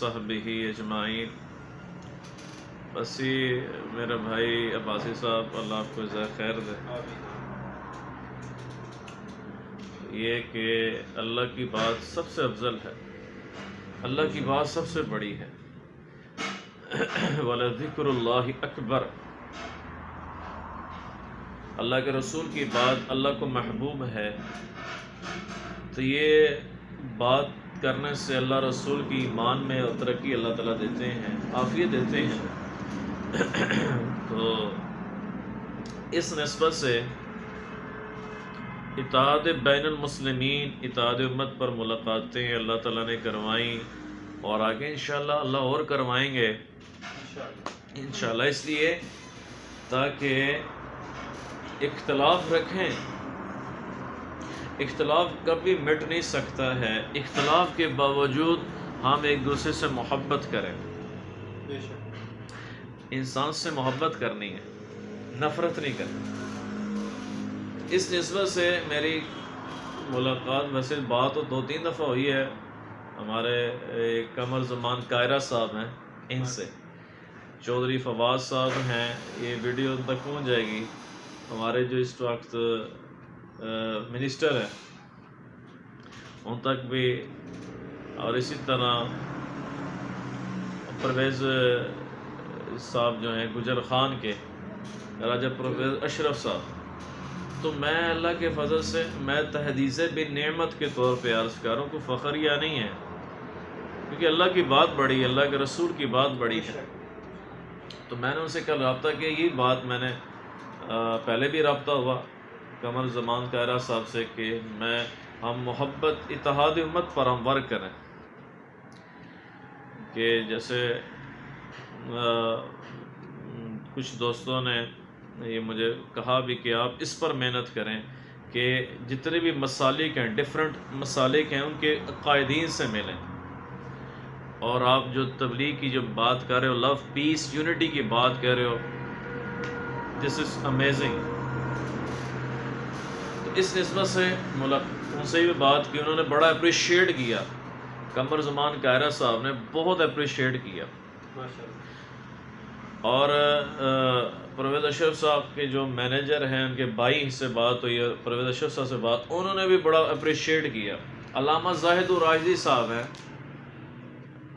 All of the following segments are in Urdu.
صحبہ اجمعین۔ بسی میرے بھائی عباسی صاحب، اللہ آپ کو جزائے خیر دے۔ یہ کہ اللہ کی بات سب سے افضل ہے، اللہ کی بات سب سے بڑی ہے۔ وَلَذِكْرُ اللَّهِ اکبر۔ اللہ کے رسول کی بات اللہ کو محبوب ہے، تو یہ بات کرنے سے اللہ رسول کی ایمان میں ترقی اللہ تعالیٰ دیتے ہیں، عافیت دیتے ہیں۔ تو اس نسبت سے اتحاد بین المسلمین، اتحاد امت پر ملاقاتیں اللہ تعالیٰ نے کروائیں، اور آگے انشاءاللہ اللہ اور کروائیں گے انشاءاللہ، اس لیے تاکہ اختلاف رکھیں۔ اختلاف کبھی مٹ نہیں سکتا ہے، اختلاف کے باوجود ہم ایک دوسرے سے محبت کریں۔ انسان سے محبت کرنی ہے، نفرت نہیں کرنی۔ اس نسبت سے میری ملاقات، ویسے بات تو 2-3 دفعہ ہوئی ہے، ہمارے قمر زمان قاہرہ صاحب ہیں، ان سے چودھری فواز صاحب ہیں، یہ ویڈیو ان تک پہنچ جائے گی، ہمارے جو اس وقت منسٹر ہیں ان تک بھی، اور اسی طرح پرویز صاحب جو ہیں گجر خان کے، راجہ پرویز اشرف صاحب۔ تو میں اللہ کے فضل سے میں تحدیث بن نعمت کے طور پہ عرض کروں، کوئی فخریہ نہیں ہے، کیونکہ اللہ کی بات بڑی ہے، اللہ کے رسول کی بات بڑی ہے۔ تو میں نے ان سے کل رابطہ کیا، یہ بات میں نے پہلے بھی رابطہ ہوا قمر زمان قاہرہ صاحب سے کہ ہم محبت اتحاد امت پر ہم ورک کریں، کہ جیسے کچھ دوستوں نے یہ مجھے کہا بھی کہ آپ اس پر محنت کریں کہ جتنے بھی مسالک ہیں، ڈیفرنٹ مسالک ہیں، ان کے قائدین سے ملیں، اور آپ جو تبلیغ کی جو بات کر رہے ہو، لو، پیس، یونٹی کی بات کر رہے ہو، دس از امیزنگ۔ تو اس نسبت سے ان سے بھی بات کی، انہوں نے بڑا اپریشیٹ کیا، قمر زمان قاہرہ صاحب نے بہت اپریشیٹ کیا، اور پرویز اشرف صاحب کے جو مینیجر ہیں، ان کے بھائی سے بات ہوئی ہے، پرویز اشرف صاحب سے بات، انہوں نے بھی بڑا اپریشیٹ کیا۔ علامہ زاہد الراشدی صاحب ہیں،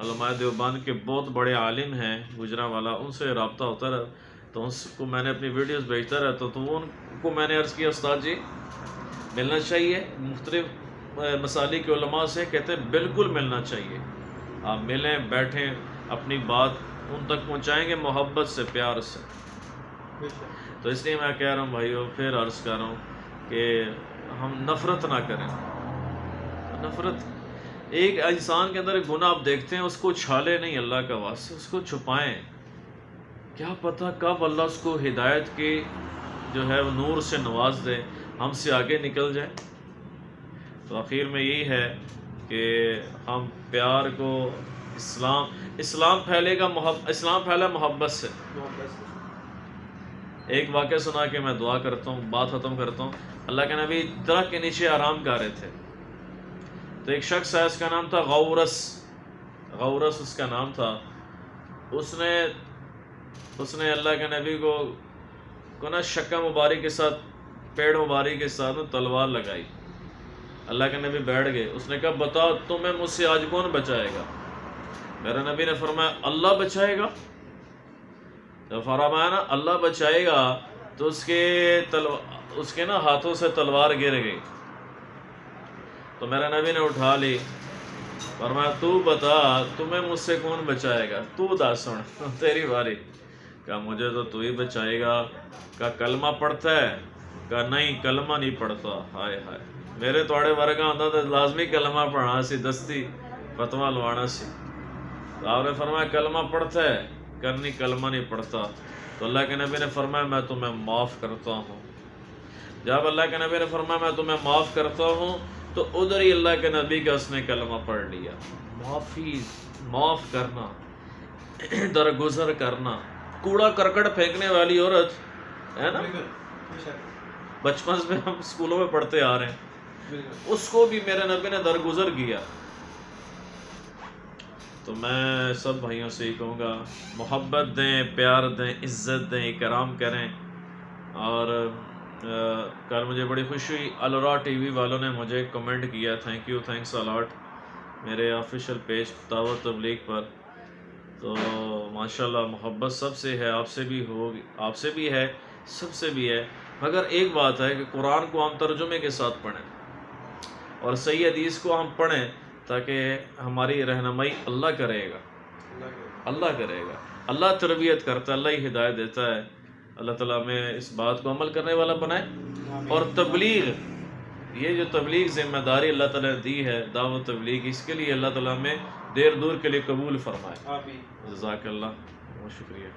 علماء دیوبند کے بہت بڑے عالم ہیں، گجرانوالہ، ان سے رابطہ ہوتا رہا، تو ان کو میں نے اپنی ویڈیوز بھیجتا رہتا، تو وہ ان کو میں نے عرض کیا، استاد جی ملنا چاہیے مختلف مسالک کے علماء سے، کہتے ہیں بالکل ملنا چاہیے، آپ ملیں، بیٹھیں، اپنی بات ان تک پہنچائیں گے محبت سے، پیار سے۔ تو اس لیے میں کہہ رہا ہوں بھائیو، پھر عرض کر رہا ہوں کہ ہم نفرت نہ کریں۔ نفرت، ایک انسان کے اندر گناہ آپ دیکھتے ہیں، اس کو چھالے نہیں، اللہ کا واسطہ اس کو چھپائیں، کیا پتہ کب اللہ اس کو ہدایت کی جو ہے وہ نور سے نواز دے، ہم سے آگے نکل جائے۔ تو آخر میں یہی ہے کہ ہم پیار کو، اسلام پھیلے گا، اسلام پھیلا محبت سے۔ ایک واقعہ سنا کے میں دعا کرتا ہوں، بات ختم کرتا ہوں۔ اللہ کے نبی درخت کے نیچے آرام کر رہے تھے، تو ایک شخص ہے، اس کا نام تھا غورس اس کا نام تھا۔ اس نے اللہ کے نبی کو نا شکا مبارک کے ساتھ، پیڑ مبارک کے ساتھ تلوار لگائی۔ اللہ کے نبی بیٹھ گئے، اس نے کہا بتاؤ تمہیں مجھ سے آج کون بچائے گا؟ میرے نبی نے فرمایا اللہ بچائے گا۔ تو فرمایا نا اللہ بچائے گا، تو اس کے نا ہاتھوں سے تلوار گر گئی، تو میرے نبی نے اٹھا لی، فرمایا تو بتا تمہیں مجھ سے کون بچائے گا، تو بتا، سن تیری باری۔ کہا مجھے تو ہی بچائے گا۔ کہا کلمہ پڑھتا ہے؟ کہا نہیں کلمہ نہیں پڑھتا۔ ہائے ہائے، میرے توڑے ورگا ہوتا تو لازمی کلمہ پڑھنا سی، دستی فتویٰ لوانا سی۔ تو آپ نے فرمایا کلمہ پڑھتا ہے؟ کرنی کلمہ نہیں پڑھتا۔ تو اللہ کے نبی نے فرمایا میں تمہیں معاف کرتا ہوں۔ جب اللہ کے نبی نے فرمایا میں تمہیں معاف کرتا ہوں، تو ادھر ہی اللہ کے نبی کا اس نے کلمہ پڑھ لیا۔ معاف کرنا، درگزر کرنا۔ کوڑا کرکٹ پھینکنے والی عورت ہے نا، بچپن میں ہم اسکولوں میں پڑھتے آ رہے ہیں، اس کو بھی میرے نبی نے درگزر کیا۔ تو میں سب بھائیوں سے ہی کہوں گا محبت دیں، پیار دیں، عزت دیں، اکرام کریں. اور کل مجھے بڑی خوشی ہوئی، الرا ٹی وی والوں نے مجھے کمنٹ کیا، تھینک یو، تھینکس الاٹ، میرے آفیشیل پیج دعوت تبلیغ پر. تو ماشاءاللہ محبت سب سے ہے، آپ سے بھی ہوگی، آپ سے بھی ہے، سب سے بھی ہے. مگر ایک بات ہے کہ قرآن کو ہم ترجمے کے ساتھ پڑھیں اور صحیح حدیث کو ہم پڑھیں، تاکہ ہماری رہنمائی اللہ کرے گا، اللہ کرے گا. اللہ تربیت کرتا ہے، اللہ ہی ہدایت دیتا ہے. اللہ تعالیٰ ہمیں اس بات کو عمل کرنے والا بنائے. اور تبلیغ، یہ جو تبلیغ ذمہ داری اللہ تعالیٰ نے دی ہے، دعوت تبلیغ، اس کے لیے اللہ تعالیٰ ہمیں دیر دور کے لیے قبول فرمائے. جزاک اللہ، بہت شکریہ.